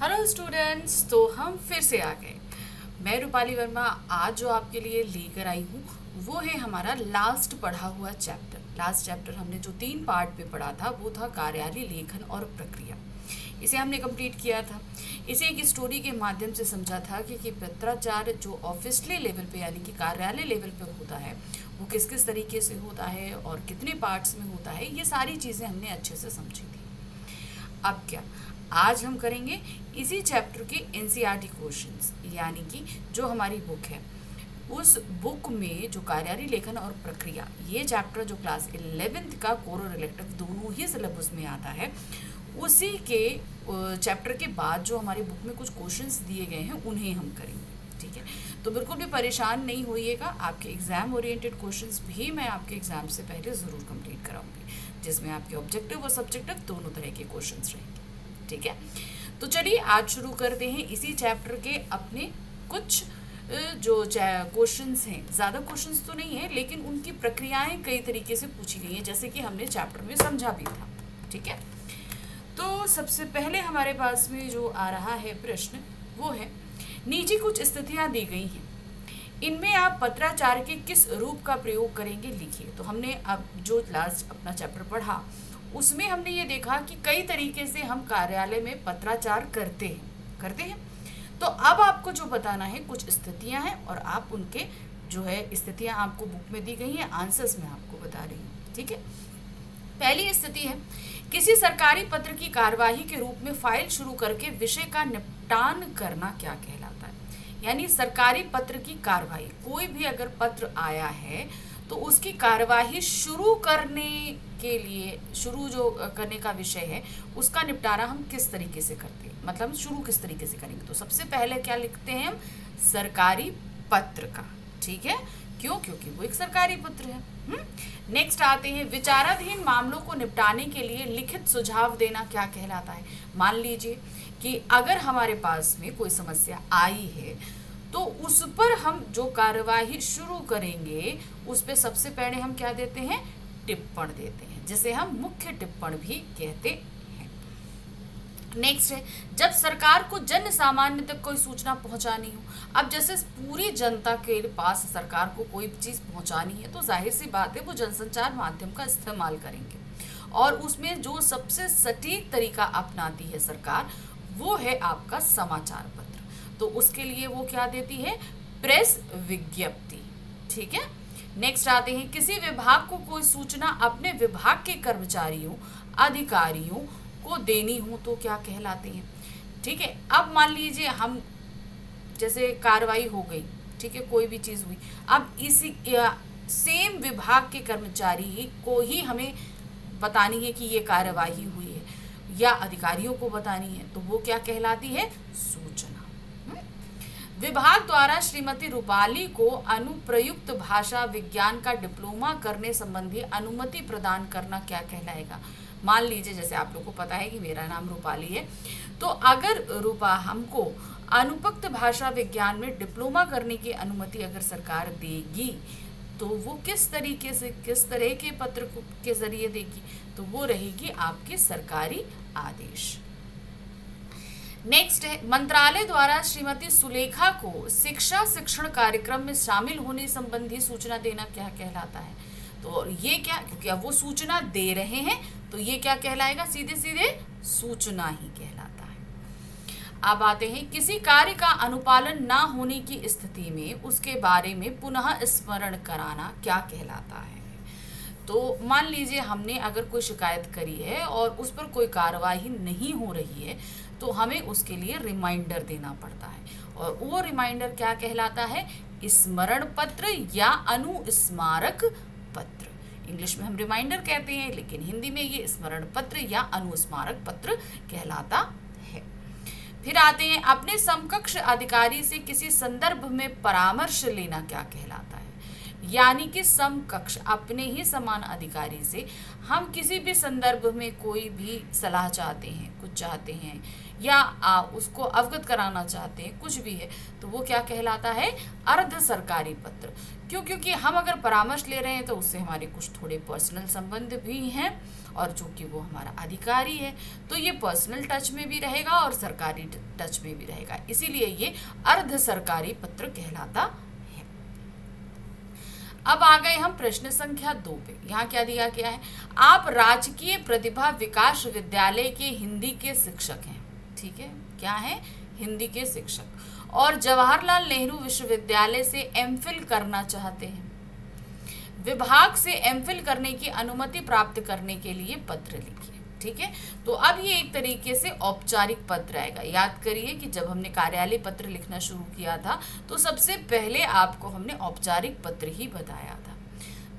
Hello students, तो हम फिर से आ गए। मैं रूपाली वर्मा आज जो आपके लिए लेकर आई हूँ वो है हमारा लास्ट पढ़ा हुआ चैप्टर। लास्ट चैप्टर हमने जो 3 पार्ट में पढ़ा था वो था कार्यालय लेखन और प्रक्रिया। इसे हमने कंप्लीट किया था। इसे एक स्टोरी के माध्यम से समझा था कि पत्राचार जो ऑफिशियली लेवल पे यानी कि कार्यालय लेवल पे होता है वो किस किस तरीके से होता है और कितने पार्ट्स में होता है, ये सारी चीज़ें हमने अच्छे से समझी थी। अब क्या, आज हम करेंगे इसी चैप्टर के एनसीईआरटी क्वेश्चंस, यानी कि जो हमारी बुक है उस बुक में जो कार्यालय लेखन और प्रक्रिया, ये चैप्टर जो क्लास 11th का कोर और इलेक्टिव दोनों ही सिलेबस में आता है, उसी के चैप्टर के बाद जो हमारी बुक में कुछ क्वेश्चंस दिए गए हैं उन्हें हम करेंगे। ठीक है, तो बिल्कुल भी परेशान नहीं होइएगा। आपके एग्ज़ाम ओरिएंटेड क्वेश्चंस भी मैं आपके एग्ज़ाम से पहले ज़रूर कंप्लीट कराऊंगी, जिसमें आपके ऑब्जेक्टिव और सब्जेक्टिव दोनों तरह के क्वेश्चंस रहेंगे। ठीक है, तो चलिए आज शुरू करते हैं इसी चैप्टर के अपने कुछ जो क्वेश्चंस हैं। ज़्यादा क्वेश्चंस तो नहीं है, लेकिन उनकी प्रक्रियाएं कई तरीके से पूछी गई हैं, जैसे कि हमने चैप्टर में समझा भी था। ठीक है, तो सबसे पहले हमारे पास में जो आ रहा है प्रश्न वो है, नीचे कुछ स्थितियां दी गई हैं, इनमें आप पत्राचार के किस रूप का प्रयोग करेंगे लिखिए। तो हमने अब जो लास्ट अपना चैप्टर पढ़ा उसमें हमने ये देखा कि कई तरीके से हम कार्यालय में पत्राचार करते हैं। तो अब आपको जो बताना है कुछ स्थितियां हैं और आप उनके जो है स्थितियां आपको बुक में दी गई हैं, आंसर्स में आपको बता रही हूँ। ठीक है, पहली स्थिति है, किसी सरकारी पत्र की कार्यवाही के रूप में फाइल शुरू करके विषय का निपटान करना क्या कहलाता है। यानी सरकारी पत्र की कार्यवाही, कोई भी अगर पत्र आया है तो उसकी कार्यवाही शुरू करने के लिए, शुरू जो करने का विषय है उसका निपटारा हम किस तरीके से करते हैं, मतलब शुरू किस तरीके से करेंगे। तो सबसे पहले क्या लिखते हैं हम, सरकारी पत्र का। ठीक है, क्यों? क्योंकि वो एक सरकारी पत्र है। नेक्स्ट आते हैं, विचाराधीन मामलों को निपटाने के लिए लिखित सुझाव देना क्या कहलाता है। मान लीजिए कि अगर हमारे पास में कोई समस्या आई है तो उस पर हम जो कार्यवाही शुरू करेंगे उस पर सबसे पहले हम क्या देते हैं, टिप्पण देते हैं, जिसे हम मुख्य टिप्पण भी कहते हैं। नेक्स्ट है, जब सरकार को जन सामान्य तक कोई सूचना पहुंचानी हो। अब जैसे पूरी जनता के पास सरकार को कोई चीज़ पहुंचानी है तो जाहिर सी बात है वो जनसंचार माध्यम का इस्तेमाल करेंगे, और उसमें जो सबसे सटीक तरीका अपनाती है सरकार वो है आपका समाचार पत्र। तो उसके लिए वो क्या देती है, प्रेस विज्ञप्ति। ठीक है, नेक्स्ट आते हैं, किसी विभाग को कोई सूचना अपने विभाग के कर्मचारियों अधिकारियों को देनी हो तो क्या कहलाते हैं। ठीक है, अब मान लीजिए हम जैसे कार्रवाई हो गई, ठीक है, कोई भी चीज़ हुई, अब इसी सेम विभाग के कर्मचारी को ही हमें बतानी है कि ये कार्यवाही हुई है या अधिकारियों को बतानी है, तो वो क्या कहलाती है, सूचना। विभाग द्वारा श्रीमती रूपाली को अनुप्रयुक्त भाषा विज्ञान का डिप्लोमा करने संबंधी अनुमति प्रदान करना क्या कहलाएगा। मान लीजिए जैसे आप लोग को पता है कि मेरा नाम रूपाली है, तो अगर रूपा हमको अनुपयुक्त भाषा विज्ञान में डिप्लोमा करने की अनुमति अगर सरकार देगी तो वो किस तरीके से, किस तरह के पत्र के जरिए देगी, तो वो रहेगी आपके सरकारी आदेश। नेक्स्ट है, मंत्रालय द्वारा श्रीमती सुलेखा को शिक्षा शिक्षण कार्यक्रम में शामिल होने संबंधी सूचना देना क्या कहलाता है। तो ये क्या, क्योंकि अब वो सूचना दे रहे हैं तो ये क्या कहलाएगा, सीधे सीधे सूचना ही कहलाता है। अब आते हैं, किसी कार्य का अनुपालन ना होने की स्थिति में उसके बारे में पुनः स्मरण कराना क्या कहलाता है। तो मान लीजिए हमने अगर कोई शिकायत करी है और उस पर कोई कार्यवाही नहीं हो रही है तो हमें उसके लिए रिमाइंडर देना पड़ता है, और वो रिमाइंडर क्या कहलाता है, स्मरण पत्र या अनुस्मारक पत्र। इंग्लिश में हम रिमाइंडर कहते हैं, लेकिन हिंदी में ये स्मरण पत्र या अनुस्मारक पत्र कहलाता है। फिर आते हैं, अपने समकक्ष अधिकारी से किसी संदर्भ में परामर्श लेना क्या कहलाता है। यानी कि समकक्ष, अपने ही समान अधिकारी से हम किसी भी संदर्भ में कोई भी सलाह चाहते हैं, कुछ चाहते हैं, या उसको अवगत कराना चाहते हैं, कुछ भी है, तो वो क्या कहलाता है? अर्ध सरकारी पत्र। क्यों? क्योंकि हम अगर परामर्श ले रहे हैं तो उससे हमारे कुछ थोड़े पर्सनल संबंध भी हैं, और जो कि वो हमारा अधिकारी है, तो ये पर्सनल टच में भी रहेगा और सरकारी टच में भी रहेगा, इसीलिए ये अर्ध सरकारी पत्र कहलाता है। अब आ गए हम प्रश्न संख्या 2 पे। यहाँ क्या दिया गया है? आप राजकीय प्रतिभा विकास विद्यालय के हिंदी के शिक्षक हैं, ठीक है, क्या है? हिंदी के शिक्षक, और जवाहरलाल नेहरू विश्वविद्यालय से एमफिल करना चाहते हैं। विभाग से एमफिल करने की अनुमति प्राप्त करने के लिए पत्र लिखिए, ठीक है। तो अब ये एक तरीके से औपचारिक पत्र आएगा। याद करिए कि जब हमने कार्यालय पत्र लिखना शुरू किया था तो सबसे पहले आपको हमने औपचारिक पत्र ही बताया था,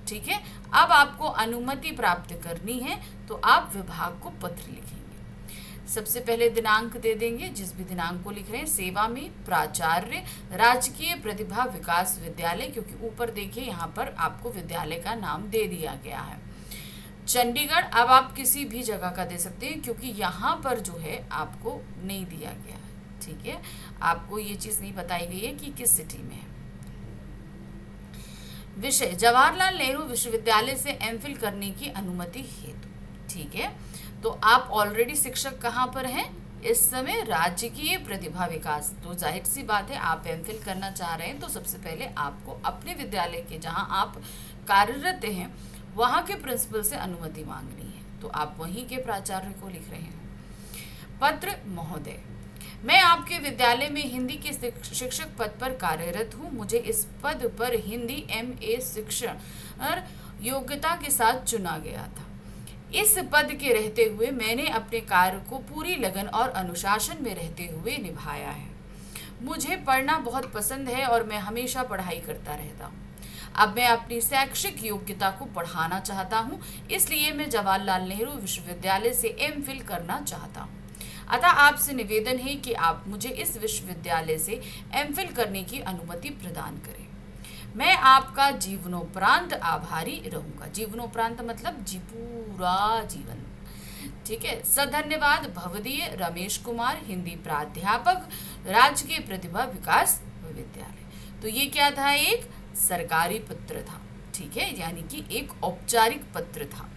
ठीक है। अब आपको अनुमति प्राप्त करनी है तो आप विभाग को पत्र लिखेंगे। सबसे पहले दिनांक दे देंगे, जिस भी दिनांक को लिख रहे हैं, सेवा में प्राचार्य राजकीय प्रतिभा विकास विद्यालय, क्योंकि ऊपर देखिए यहाँ पर आपको विद्यालय का नाम दे दिया गया है, चंडीगढ़। अब आप किसी भी जगह का दे सकते हैं क्योंकि यहाँ पर जो है आपको नहीं दिया गया है, ठीक है, आपको ये चीज़ नहीं बताई गई है कि किस सिटी में है। विषय जवाहरलाल नेहरू विश्वविद्यालय से एमफिल करने की अनुमति हेतु, ठीक है। तो आप ऑलरेडी शिक्षक कहाँ पर हैं इस समय? राजकीय प्रतिभा विकास। तो जाहिर सी बात है, आप एमफिल करना चाह रहे हैं तो सबसे पहले आपको अपने विद्यालय के जहाँ आप कार्यरत हैं वहाँ के प्रिंसिपल से अनुमति मांगनी है, तो आप वहीं के प्राचार्य को लिख रहे हैं। पत्र महोदय, मैं आपके विद्यालय में हिंदी के शिक्षक पद पर कार्यरत हूँ। मुझे इस पद पर हिंदी MA शिक्षण योग्यता के साथ चुना गया था। इस पद के रहते हुए मैंने अपने कार्य को पूरी लगन और अनुशासन में रहते हुए निभाया है। मुझे पढ़ना बहुत पसंद है और मैं हमेशा पढ़ाई करता रहता हूँ। अब मैं अपनी शैक्षिक योग्यता को बढ़ाना चाहता हूँ, इसलिए मैं जवाहरलाल नेहरू विश्वविद्यालय से एमफिल करना चाहता हूँ। अतः आपसे निवेदन है कि आप मुझे इस विश्वविद्यालय से एमफिल करने की अनुमति प्रदान करें। मैं आपका जीवनोपरांत आभारी रहूंगा। जीवनोपरांत मतलब पूरा जीवन, ठीक है। सधन्यवाद भवदीय रमेश कुमार, हिंदी प्राध्यापक, राजकीय प्रतिभा विकास विद्यालय। तो ये क्या था? एक सरकारी पत्र था, ठीक है, यानी कि एक औपचारिक पत्र था।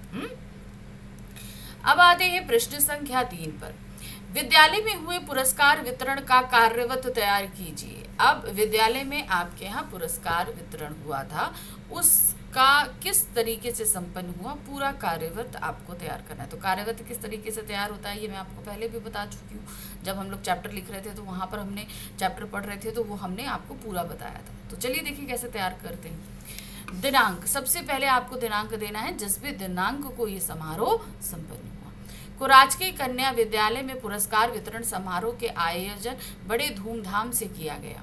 अब आते हैं प्रश्न संख्या 3 पर। विद्यालय में हुए पुरस्कार वितरण का कार्यवत तैयार कीजिए। अब विद्यालय में आपके यहाँ पुरस्कार वितरण हुआ था, उसका किस तरीके से संपन्न हुआ, पूरा कार्यवत आपको तैयार करना है। तो कार्यवत किस तरीके से तैयार होता है ये मैं आपको पहले भी बता चुकी हूँ। जब हम लोग चैप्टर लिख रहे थे तो वहाँ पर हमने चैप्टर पढ़ रहे थे तो वो हमने आपको पूरा बताया था। तो चलिए देखिए कैसे तैयार करते हैं। दिनांक, सबसे पहले आपको दिनांक देना है जिस भी दिनांक को ये समारोह संपन्न हुआ। को राजकीय कन्या विद्यालय में पुरस्कार वितरण समारोह के आयोजन बड़े धूमधाम से किया गया।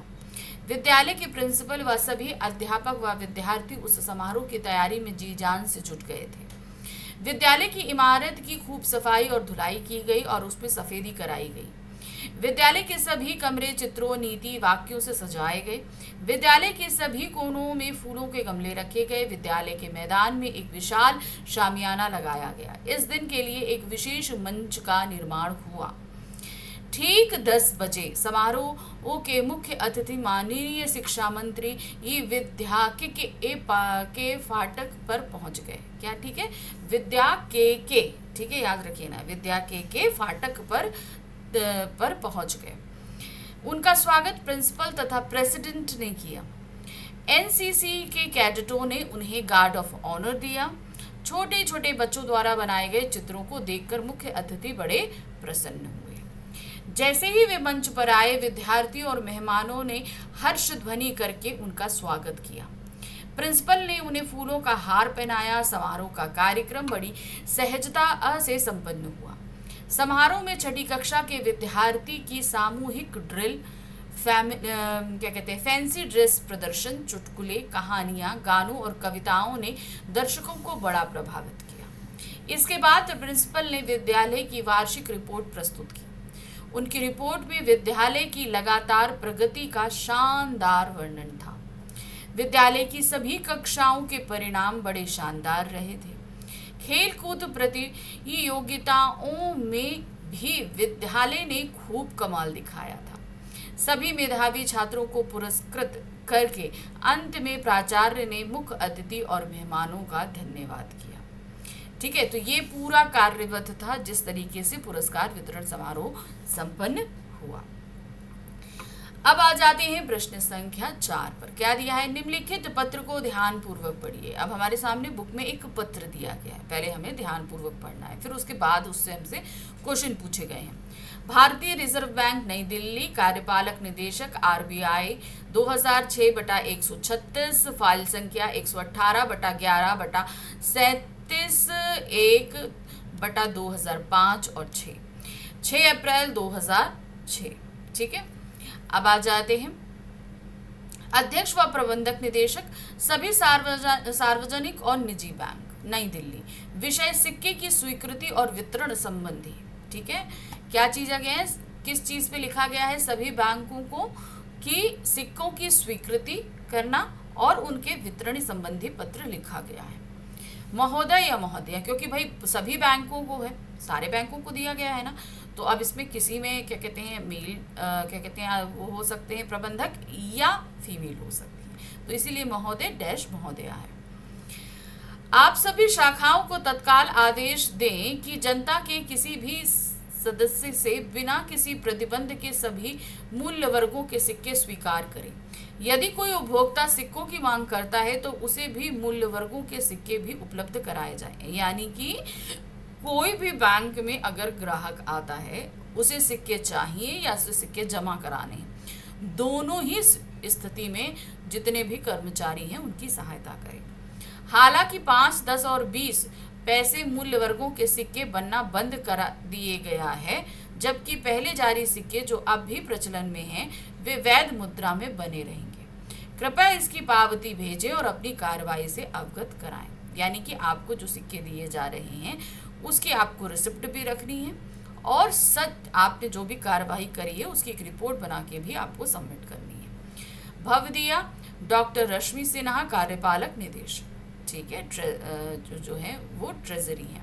विद्यालय के प्रिंसिपल व सभी अध्यापक व विद्यार्थी उस समारोह की तैयारी में जी जान से जुट गए थे। विद्यालय की इमारत की खूब सफाई और धुलाई की गई और उसमें सफेदी कराई गई। विद्यालय के सभी कमरे चित्रों, नीति वाक्यों से सजाए गए। विद्यालय के सभी कोनों में फूलों के गमले रखे गए। विद्यालय के मैदान में एक विशाल शामियाना लगाया गया। इस दिन के लिए एक विशेष मंच का निर्माण हुआ। ठीक 10 बजे समारोह के मुख्य अतिथि माननीय शिक्षा मंत्री ये विद्या के फाटक पर पहुंच गए। क्या? ठीक है, विद्या के, ठीक है, याद रखिए ना, विद्या के फाटक पर पहुंच गए। उनका स्वागत प्रिंसिपल तथा प्रेसिडेंट ने किया। एनसीसी के कैडेटों ने उन्हें गार्ड ऑफ ऑनर दिया। छोटे छोटे बच्चों द्वारा बनाए गए चित्रों को देखकर मुख्य अतिथि बड़े प्रसन्न हुए। जैसे ही वे मंच पर आए, विद्यार्थियों और मेहमानों ने हर्ष ध्वनि करके उनका स्वागत किया। प्रिंसिपल ने उन्हें फूलों का हार पहनाया। समारोह का कार्यक्रम बड़ी सहजता से संपन्न हुआ। समारोह में छठी कक्षा के विद्यार्थी की सामूहिक ड्रिल, फैंसी ड्रेस प्रदर्शन, चुटकुले, कहानियां, गानों और कविताओं ने दर्शकों को बड़ा प्रभावित किया। इसके बाद प्रिंसिपल ने विद्यालय की वार्षिक रिपोर्ट प्रस्तुत की। उनकी रिपोर्ट में विद्यालय की लगातार प्रगति का शानदार वर्णन था। विद्यालय की सभी कक्षाओं के परिणाम बड़े शानदार रहे थे। खेल कूद प्रतियोगिताओं में भी विद्यालय ने खूब कमाल दिखाया था। सभी मेधावी छात्रों को पुरस्कृत करके अंत में प्राचार्य ने मुख्य अतिथि और मेहमानों का धन्यवाद किया। ठीक है, तो ये पूरा कार्यवत था जिस तरीके से पुरस्कार वितरण समारोह संपन्न हुआ। अब आ जाते हैं प्रश्न संख्या 4 पर। क्या दिया है? निम्नलिखित पत्र को ध्यान पूर्वक पढ़िए। अब हमारे सामने बुक में एक पत्र दिया गया है, पहले हमें ध्यान पूर्वक पढ़ना है, फिर उसके बाद उससे हमसे क्वेश्चन पूछे गए हैं। भारतीय रिजर्व बैंक नई दिल्ली, कार्यपालक निदेशक RBI 2006/136, फाइल संख्या 118/11/37/1/2005 और 6 अप्रैल 2006। ठीक है, अब आ जाते हैं अध्यक्ष व प्रबंधक निदेशक सभी सार्वजनिक और निजी बैंक नई दिल्ली। विषय सिक्के की स्वीकृति और वितरण संबंधी। ठीक है, क्या चीज आ गया है, किस चीज पे लिखा गया है? सभी बैंकों को कि सिक्कों की स्वीकृति करना और उनके वितरण संबंधी पत्र लिखा गया है। महोदय या महोदया, क्योंकि भाई सभी बैंकों को है, सारे बैंकों को दिया गया है ना, तो अब इसमें किसी में क्या कहते हैं मेल क्या कहते हैं वो हो सकते हैं प्रबंधक या फीमेल हो सकती है, तो इसीलिए महोदय डैश महोदया है। आप सभी शाखाओं को तत्काल आदेश दें कि जनता के किसी भी सदस्य से बिना किसी प्रतिबंध के सभी मूल्य वर्गों के सिक्के स्वीकार करें। यदि कोई उपभोक्ता सिक्कों की मांग करता है तो उसे भी मूल्य वर्गों के सिक्के भी उपलब्ध कराए जाएं। यानी कि कोई भी बैंक में अगर ग्राहक आता है, उसे सिक्के चाहिए या उसे सिक्के जमा कराने हैं, दोनों ही स्थिति में जितने भी कर्मचारी हैं उनकी सहायता करें। हालांकि 5, 10 और 20 पैसे मूल्य वर्गों के सिक्के बनना बंद करा दिए गया है, जबकि पहले जारी सिक्के जो अब भी प्रचलन में हैं वे वैध मुद्रा में बने रहेंगे। कृपया इसकी पावती भेजें और अपनी कार्रवाई से अवगत कराएं। यानी कि आपको जो सिक्के दिए जा रहे हैं उसकी आपको रिसिप्ट भी रखनी है और सच आपने जो भी कार्रवाई करी है उसकी एक रिपोर्ट बना के भी आपको सबमिट करनी है। भवदिया डॉक्टर रश्मि सिन्हा, कार्यपालक निदेशक। ठीक है, जो है वो ट्रेजरी है।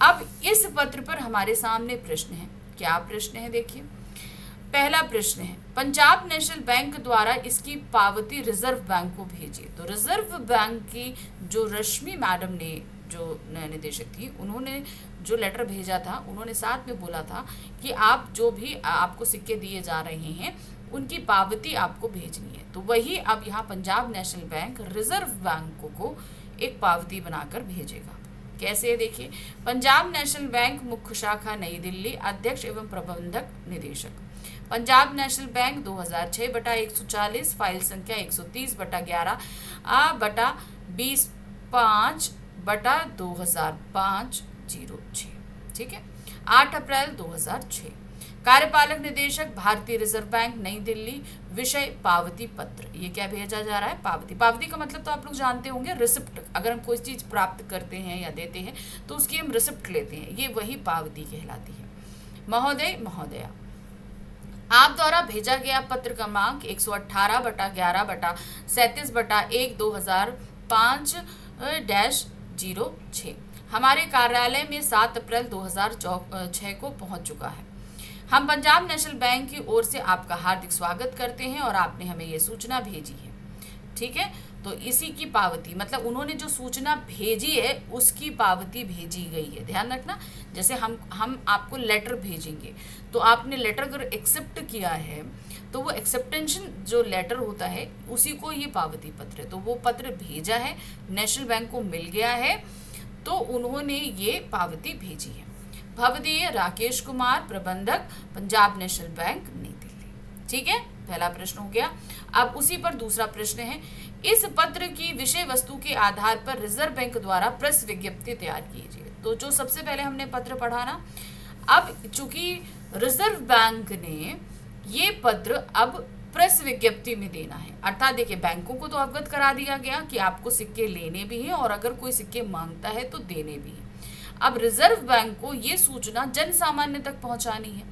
अब इस पत्र पर हमारे सामने प्रश्न है। क्या प्रश्न है? देखिए, पहला प्रश्न है पंजाब नेशनल बैंक द्वारा इसकी पावती रिजर्व बैंक को भेजिए। तो रिजर्व बैंक की जो रश्मि मैडम ने, जो निदेशक थी, उन्होंने जो लेटर भेजा था, उन्होंने साथ में बोला था कि आप जो भी आपको सिक्के दिए जा रहे हैं उनकी पावती आपको भेजनी है। तो वही अब यहाँ Punjab national bank reserve bank को एक पावती बनाकर भेजेगा। कैसे? देखिए, पंजाब नेशनल बैंक मुख्य शाखा नई दिल्ली, अध्यक्ष एवं प्रबंधक निदेशक। पंजाब नेशनल बैंक 2006/140, फाइल संख्या 130/11/25/2005/06। ठीक है, 8 अप्रैल 2006। कार्यपालक निदेशक भारतीय रिजर्व बैंक नई दिल्ली। विषय पावती पत्र। ये क्या भेजा जा रहा है? पावती। पावती का मतलब तो आप लोग जानते होंगे, रिसिप्ट। अगर हम कोई चीज़ प्राप्त करते हैं या देते हैं तो उसकी हम रिसिप्ट लेते हैं, ये वही पावती कहलाती है। महोदय महोदया, आप द्वारा भेजा गया पत्र क्रमांक 118/11/37/1/2005-06 हमारे कार्यालय में 7 अप्रैल 2006 को पहुंच चुका है। हम पंजाब नेशनल बैंक की ओर से आपका हार्दिक स्वागत करते हैं और आपने हमें ये सूचना भेजी है। ठीक है, तो इसी की पावती, मतलब उन्होंने जो सूचना भेजी है उसकी पावती भेजी गई है। ध्यान रखना, जैसे हम आपको लेटर भेजेंगे तो आपने लेटर अगर एक्सेप्ट किया है तो वो एक्सेप्टेंशन जो लेटर होता है उसी को ये पावती पत्र है। तो वो पत्र भेजा है, नेशनल बैंक को मिल गया है, तो उन्होंने ये पावती भेजी है। भवदीय राकेश कुमार, प्रबंधक, पंजाब नेशनल बैंक नई दिल्ली। ठीक है, पहला प्रश्न हो गया। अब उसी पर दूसरा प्रश्न है, इस पत्र की विषय वस्तु के आधार पर रिजर्व बैंक द्वारा प्रेस विज्ञप्ति तैयार कीजिए। तो जो सबसे पहले हमने पत्र पढ़ा ना, अब चूंकि रिजर्व बैंक ने ये पत्र अब प्रेस विज्ञप्ति में देना है, अर्थात देखिए बैंकों को तो अवगत करा दिया गया कि आपको सिक्के लेने भी हैं और अगर कोई सिक्के मांगता है तो देने भी हैं। अब रिजर्व बैंक को ये सूचना जन सामान्य तक पहुंचानी है।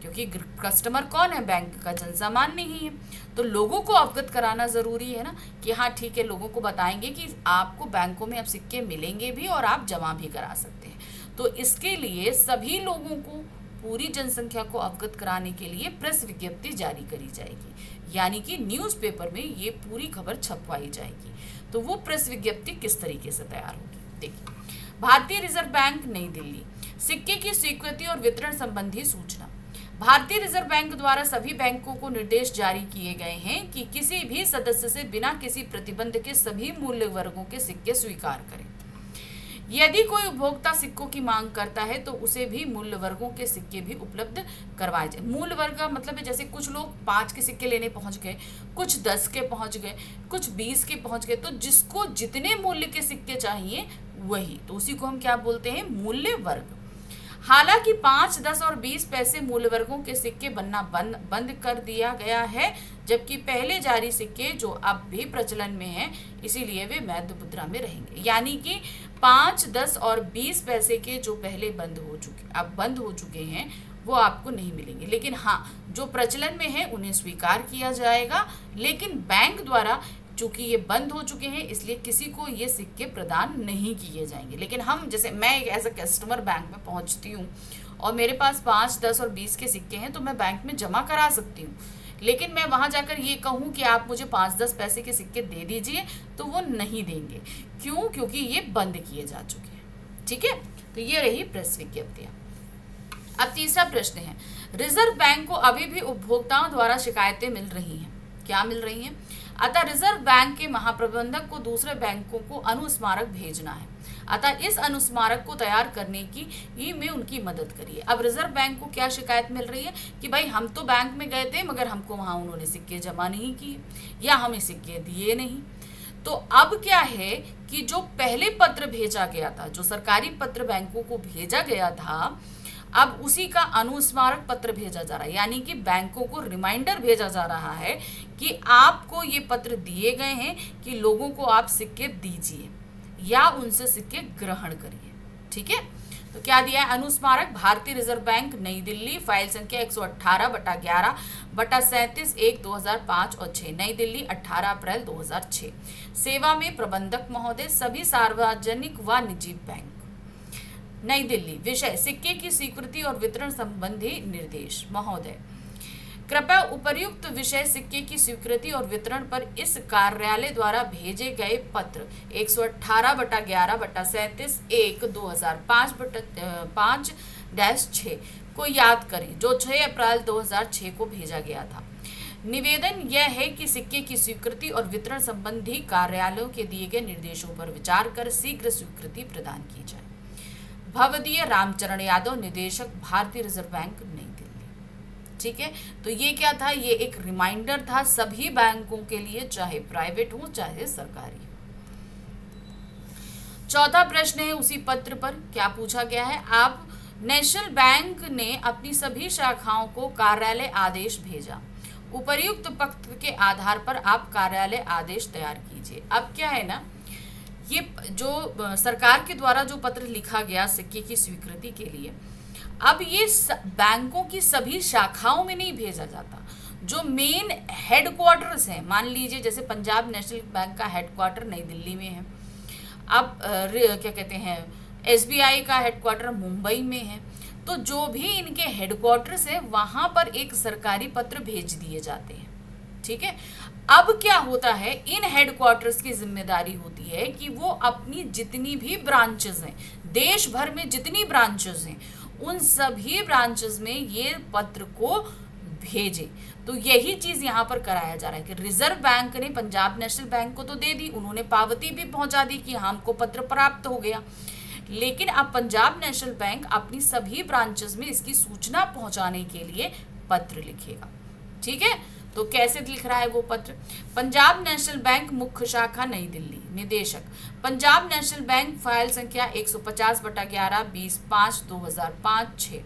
क्योंकि कस्टमर कौन है, बैंक का जनसामान्य ही है। तो लोगों को अवगत कराना ज़रूरी है ना, कि हाँ ठीक है, लोगों को बताएंगे कि आपको बैंकों में अब सिक्के मिलेंगे भी और आप जमा भी करा सकते हैं। तो इसके लिए सभी लोगों को, पूरी जनसंख्या को अवगत कराने के लिए प्रेस विज्ञप्ति जारी करी जाएगी, यानी कि न्यूज़पेपर में ये पूरी खबर छपवाई जाएगी। तो वो प्रेस विज्ञप्ति किस तरीके से तैयार होगी, देखिए। भारतीय रिजर्व बैंक, नई दिल्ली, सिक्के की स्वीकृति और वितरण संबंधी सूचना। भारतीय रिजर्व बैंक द्वारा सभी बैंकों को निर्देश जारी किए गए हैं कि किसी भी सदस्य से बिना किसी प्रतिबंध के सभी मूल्य वर्गों के सिक्के स्वीकार करें। यदि कोई उपभोक्ता सिक्कों की मांग करता है तो उसे भी मूल्य वर्गों के सिक्के भी उपलब्ध करवाए जाए। मूल्य वर्ग का मतलब है जैसे कुछ लोग 5 के सिक्के लेने पहुंच गए, कुछ 10 के पहुंच गए, कुछ 20 के पहुंच गए, तो जिसको जितने मूल्य के सिक्के चाहिए वही, तो उसी को हम क्या बोलते हैं, मूल्य वर्ग। हालांकि 5, 10 और 20 पैसे मूल्य वर्गों के सिक्के बनना बंद कर दिया गया है, जबकि पहले जारी सिक्के जो अब भी प्रचलन में हैं, इसीलिए वे वैध मुद्रा में रहेंगे। यानी कि 5, 10 और 20 पैसे के जो पहले अब बंद हो चुके हैं, वो आपको नहीं मिलेंगे। लेकिन हाँ, जो प्रचलन में है उन्हें स्वीकार किया जाएगा, लेकिन बैंक द्वारा चूंकि ये बंद हो चुके हैं, इसलिए किसी को ये सिक्के प्रदान नहीं किए जाएंगे। लेकिन हम, जैसे मैं एक एज अ कस्टमर बैंक में पहुंचती हूँ और मेरे पास 5, 10 और 20 के सिक्के हैं, तो मैं बैंक में जमा करा सकती हूँ। लेकिन मैं वहाँ जाकर ये कहूँ कि आप मुझे 5, 10 पैसे के सिक्के दे दीजिए, तो वो नहीं देंगे। क्यों? क्योंकि ये बंद किए जा चुके हैं। ठीक है, तो ये रही प्रेस विज्ञप्तियाँ। अब तीसरा प्रश्न है, रिजर्व बैंक को अभी भी उपभोक्ताओं द्वारा शिकायतें मिल रही हैं। क्या मिल रही हैं? अतः रिजर्व बैंक के महाप्रबंधक को दूसरे बैंकों को अनुस्मारक भेजना है। अतः इस अनुस्मारक को तैयार करने की में उनकी मदद करिए। अब रिजर्व बैंक को क्या शिकायत मिल रही है कि भाई हम तो बैंक में गए थे, मगर हमको वहाँ उन्होंने सिक्के जमा नहीं किए या हमें सिक्के दिए नहीं। तो अब क्या है कि जो पहले पत्र भेजा गया था, जो सरकारी पत्र बैंकों को भेजा गया था, अब उसी का अनुस्मारक पत्र भेजा जा रहा है, यानी कि बैंकों को रिमाइंडर भेजा जा रहा है कि आपको ये पत्र दिए गए हैं कि लोगों को आप सिक्के दीजिए या उनसे सिक्के ग्रहण करिए। ठीक है, तो क्या दिया है? अनुस्मारक, भारतीय रिजर्व बैंक, नई दिल्ली, फाइल संख्या 118/11/37/1/2005 और 6, नई दिल्ली, 18 अप्रैल 2006। सेवा में प्रबंधक महोदय, सभी सार्वजनिक व निजी बैंक, नई दिल्ली। विषय, सिक्के की स्वीकृति और वितरण संबंधी निर्देश। महोदय, कृपया उपर्युक्त विषय सिक्के की स्वीकृति और वितरण पर इस कार्यालय द्वारा भेजे गए पत्र 118/11/37/1/2005-6 को याद करें, जो 6 अप्रैल 2006 को भेजा गया था। निवेदन यह है कि सिक्के की स्वीकृति और वितरण संबंधी कार्यालयों के दिए गए निर्देशों पर विचार कर शीघ्र स्वीकृति प्रदान की जाए। भवदीय रामचरण यादव, निदेशक, भारतीय रिजर्व बैंक, नई दिल्ली। ठीक है, तो ये क्या था? ये एक रिमाइंडर था सभी बैंकों के लिए, चाहे प्राइवेट हो चाहे सरकारी हो। चौथा प्रश्न है उसी पत्र पर, क्या पूछा गया है? आप नेशनल बैंक ने अपनी सभी शाखाओं को कार्यालय आदेश भेजा। उपर्युक्त पत्र के आधार पर आप कार्यालय आदेश तैयार कीजिए। अब क्या है ना, ये जो सरकार के द्वारा जो पत्र लिखा गया सिक्के की स्वीकृति के लिए, अब ये बैंकों की सभी शाखाओं में नहीं भेजा जाता। जो मेन हेडक्वार्टर्स हैं, मान लीजिए जैसे पंजाब नेशनल बैंक का हेडक्वार्टर नई दिल्ली में है, अब क्या कहते हैं, SBI का हेडक्वार्टर मुंबई में है, तो जो भी इनके हेडक्वार्टर्स है वहाँ पर एक सरकारी पत्र भेज दिए जाते हैं। ठीक है, अब क्या होता है, इन हेडक्वार्टर्स की जिम्मेदारी होती है कि वो अपनी जितनी भी ब्रांचेस हैं, देश भर में जितनी ब्रांचेस हैं, उन सभी ब्रांचेस में ये पत्र को भेजें। तो यही चीज यहाँ पर कराया जा रहा है कि रिजर्व बैंक ने पंजाब नेशनल बैंक को तो दे दी, उन्होंने पावती भी पहुंचा दी कि हमको पत्र प्राप्त हो गया, लेकिन अब पंजाब नेशनल बैंक अपनी सभी ब्रांचेस में इसकी सूचना पहुंचाने के लिए पत्र लिखेगा। ठीक है, तो कैसे लिख रहा है वो पत्र? पंजाब नेशनल बैंक, मुख्य शाखा, नई दिल्ली। निदेशक, पंजाब नेशनल बैंक, फाइल संख्या 150/11/2005-6,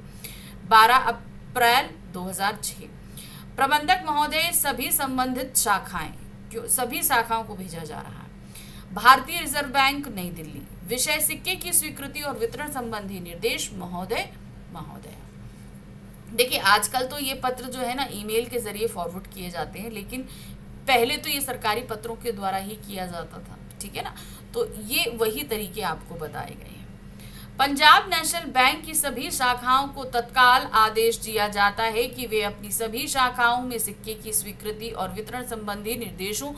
12 अप्रैल 2006। प्रबंधक महोदय, सभी संबंधित सभी शाखाओं को भेजा जा रहा है। भारतीय रिजर्व बैंक, नई दिल्ली। विषय, सिक्के की स्वीकृति और वितरण संबंधी निर्देश। महोदय, देखिए आजकल तो ये पत्र जो है ना ईमेल के जरिए फॉरवर्ड किए जाते हैं, लेकिन पहले तो ये सरकारी पत्रों के द्वारा ही किया जाता था, ठीक है ना। तो ये वही तरीके आपको बताए गए हैं। पंजाब नेशनल बैंक की सभी शाखाओं को तत्काल आदेश दिया जाता है कि वे अपनी सभी शाखाओं में सिक्के की स्वीकृति और वितरण संबंधी निर्देशों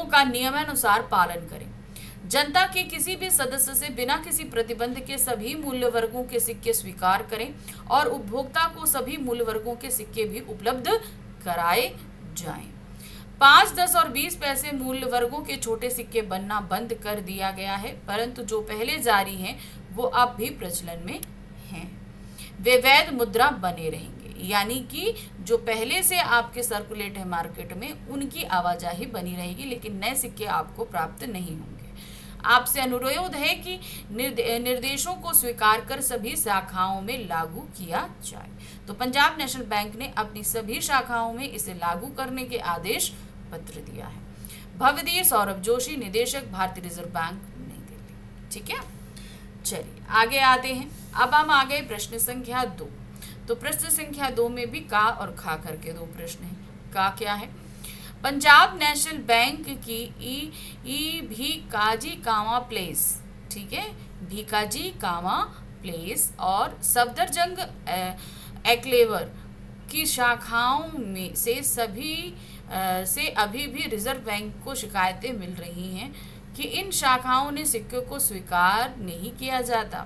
का नियमानुसार पालन करें। जनता के किसी भी सदस्य से बिना किसी प्रतिबंध के सभी मूल्य वर्गों के सिक्के स्वीकार करें और उपभोक्ता को सभी मूल्य वर्गों के सिक्के भी उपलब्ध कराए जाएं। 5, 10 और 20 पैसे मूल्य वर्गों के छोटे सिक्के बनना बंद कर दिया गया है, परंतु जो पहले जारी हैं वो अब भी प्रचलन में हैं। वे वैध मुद्रा बने रहेंगे, यानी कि जो पहले से आपके सर्कुलेट है मार्केट में उनकी आवाजाही बनी रहेगी, लेकिन नए सिक्के आपको प्राप्त नहीं होंगे। आपसे अनुरोध है कि निर्देशों को स्वीकार कर सभी शाखाओं में लागू किया जाए। तो पंजाब नेशनल बैंक ने अपनी सभी शाखाओं में इसे लागू करने के आदेश पत्र दिया है। भवदीय सौरभ जोशी, निदेशक, भारतीय रिजर्व बैंक, नई दिल्ली। ठीक है, चलिए आगे आते हैं। अब हम आ गए प्रश्न संख्या 2। तो प्रश्न संख्या 2 में भी का और खा करके 2 प्रश्न हैं। का क्या है? पंजाब नेशनल बैंक की ई भीकाजी कामा प्लेस, ठीक है, भीकाजी कामा प्लेस और सफदरजंग एक्लेवर की शाखाओं में से अभी भी रिजर्व बैंक को शिकायतें मिल रही हैं कि इन शाखाओं ने सिक्कों को स्वीकार नहीं किया जाता।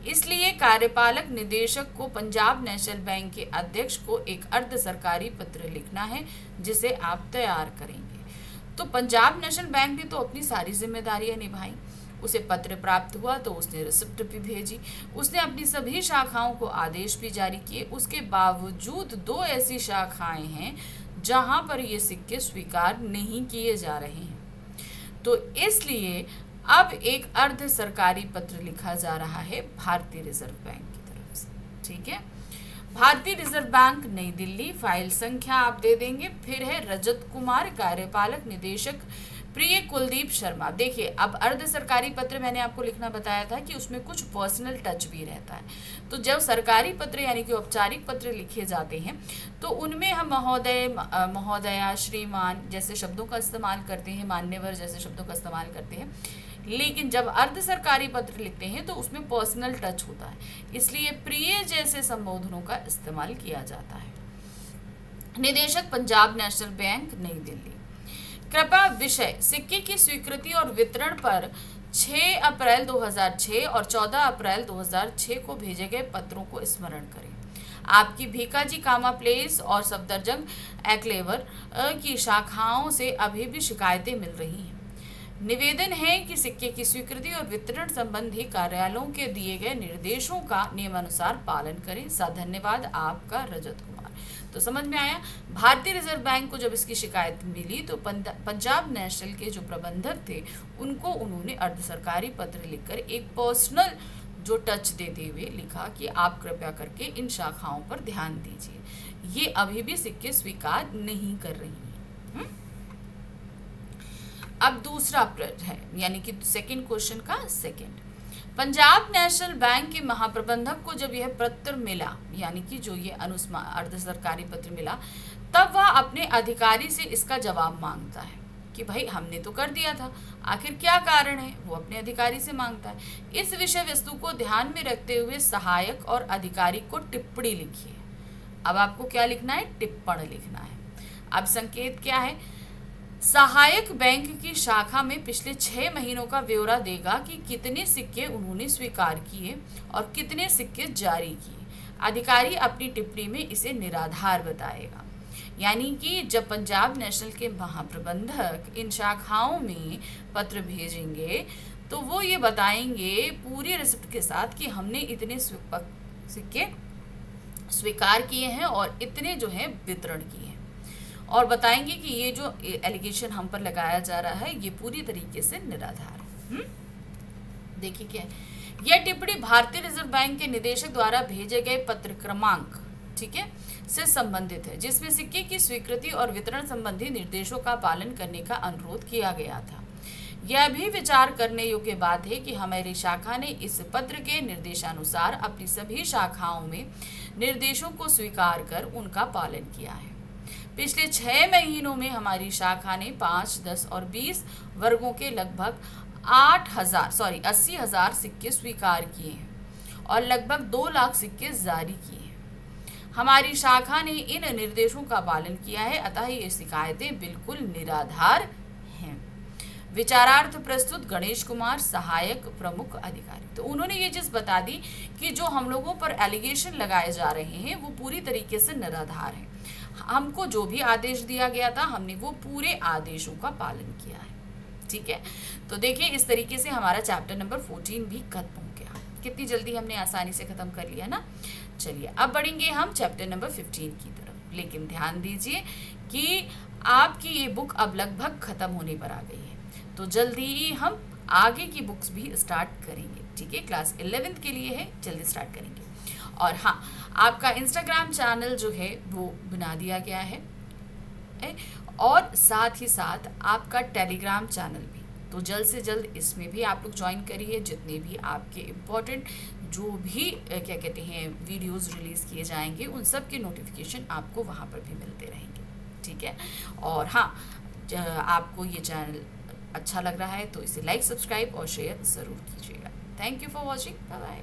इसलिए कार्यपालक निदेशक को पंजाब नेशनल बैंक के अध्यक्ष को एक अर्ध सरकारी पत्र लिखना है, जिसे आप तैयार करेंगे। तो पंजाब नेशनल बैंक ने तो अपनी सारी जिम्मेदारियां निभाई। उसे पत्र प्राप्त हुआ तो उसने रिसिप्ट भी भेजी, उसने अपनी सभी शाखाओं को आदेश भी जारी किए। उसके बावजूद 2 ऐसी शाखाएं हैं जहां पर ये सिक्के स्वीकार नहीं किए जा रहे हैं। तो इसलिए अब एक अर्ध सरकारी पत्र लिखा जा रहा है भारतीय रिजर्व बैंक की तरफ से। ठीक है, भारतीय रिजर्व बैंक, नई दिल्ली। फाइल संख्या आप दे देंगे। फिर है रजत कुमार, कार्यपालक निदेशक, प्रिय कुलदीप शर्मा। देखिए, अब अर्ध सरकारी पत्र मैंने आपको लिखना बताया था कि उसमें कुछ पर्सनल टच भी रहता है। तो जब सरकारी पत्र यानी कि औपचारिक पत्र लिखे जाते हैं तो उनमें हम महोदय, महोदया, श्रीमान जैसे शब्दों का इस्तेमाल करते हैं, मान्यवर जैसे शब्दों का इस्तेमाल करते हैं। लेकिन जब अर्ध सरकारी पत्र लिखते हैं तो उसमें पर्सनल टच होता है, इसलिए प्रिय जैसे संबोधनों का इस्तेमाल किया जाता है। निदेशक, पंजाब नेशनल बैंक, नई दिल्ली। कृपया विषय सिक्के की स्वीकृति और वितरण पर 6 अप्रैल 2006 और 14 अप्रैल 2006 को भेजे गए पत्रों को स्मरण करें। आपकी भीकाजी कामा प्लेस और सफदरजंग एक्लेवर की शाखाओं से अभी भी शिकायतें मिल रही हैं। निवेदन है कि सिक्के की स्वीकृति और वितरण संबंधी कार्यालयों के दिए गए निर्देशों का नियमानुसार पालन करें। धन्यवाद, आपका रजत कुमार। तो समझ में आया। भारतीय रिजर्व बैंक को जब इसकी शिकायत मिली तो पंजाब नेशनल के जो प्रबंधक थे उनको उन्होंने अर्ध सरकारी पत्र लिखकर एक पर्सनल जो टच देते हुए लिखा कि आप कृपया करके इन शाखाओं पर ध्यान दीजिए, ये अभी भी सिक्के स्वीकार नहीं कर रही हैं। अब दूसरा प्रश्न है, यानी कि सेकंड क्वेश्चन का सेकंड। पंजाब नेशनल बैंक के महाप्रबंधक को जब यह पत्र मिला, यानी कि जो ये अर्ध सरकारी पत्र मिला, तब वह अपने अधिकारी से इसका जवाब मांगता है कि भाई हमने तो कर दिया था, आखिर क्या कारण है, वो अपने अधिकारी से मांगता है। इस विषय वस्तु को ध्यान में रखते हुए सहायक और अधिकारी को टिप्पणी लिखिए। अब आपको क्या लिखना है? टिप्पण लिखना है। अब संकेत क्या है? सहायक बैंक की शाखा में पिछले 6 महीनों का ब्यौरा देगा कि कितने सिक्के उन्होंने स्वीकार किए और कितने सिक्के जारी किए। अधिकारी अपनी टिप्पणी में इसे निराधार बताएगा। यानी कि जब पंजाब नेशनल के महाप्रबंधक इन शाखाओं में पत्र भेजेंगे तो वो ये बताएंगे पूरी रिसिप्ट के साथ कि हमने इतने सिक्के स्वीकार किए हैं और इतने जो है वितरण किए हैं, और बताएंगे कि ये जो एलिगेशन हम पर लगाया जा रहा है ये पूरी तरीके से निराधार है। देखिए क्या है, यह टिप्पणी भारतीय रिजर्व बैंक के निदेशक द्वारा भेजे गए पत्र क्रमांक, ठीक है, से संबंधित है, जिसमें सिक्के की स्वीकृति और वितरण संबंधी निर्देशों का पालन करने का अनुरोध किया गया था। यह भी विचार करने योग्य बात है कि हमारी शाखा ने इस पत्र के निर्देशानुसार अपनी सभी शाखाओं में निर्देशों को स्वीकार कर उनका पालन किया है। पिछले 6 महीनों में हमारी शाखा ने 5, 10 और 20 वर्गों के लगभग 80,000 सिक्के स्वीकार किए हैं और लगभग 2 लाख सिक्के जारी किए हैं। हमारी शाखा ने इन निर्देशों का पालन किया है, अतः ये शिकायतें बिल्कुल निराधार हैं। विचारार्थ प्रस्तुत गणेश कुमार, सहायक प्रमुख अधिकारी। तो उन्होंने ये चीज बता दी कि जो हम लोगों पर एलिगेशन लगाए जा रहे हैं वो पूरी तरीके से निराधार है। हमको जो भी आदेश दिया गया था हमने वो पूरे आदेशों का पालन किया है। ठीक है, तो देखिए इस तरीके से हमारा चैप्टर नंबर 14 भी खत्म हो गया। कितनी जल्दी हमने आसानी से खत्म कर लिया ना। चलिए अब बढ़ेंगे हम चैप्टर नंबर 15 की तरफ, लेकिन ध्यान दीजिए कि आपकी ये बुक अब लगभग खत्म होने पर आ गई है, तो जल्दी ही हम आगे की बुक्स भी स्टार्ट करेंगे। ठीक है, क्लास 11th के लिए है, जल्दी स्टार्ट करेंगे। और हाँ, आपका इंस्टाग्राम चैनल जो है वो बना दिया गया है और साथ ही साथ आपका टेलीग्राम चैनल भी, तो जल्द से जल्द इसमें भी आप लोग ज्वाइन करिए। जितने भी आपके इम्पोर्टेंट जो भी क्या कहते हैं वीडियोस रिलीज़ किए जाएंगे उन सब के नोटिफिकेशन आपको वहाँ पर भी मिलते रहेंगे। ठीक है, और हाँ, आपको ये चैनल अच्छा लग रहा है तो इसे लाइक, सब्सक्राइब और शेयर ज़रूर कीजिएगा। Thank you for watching, bye bye.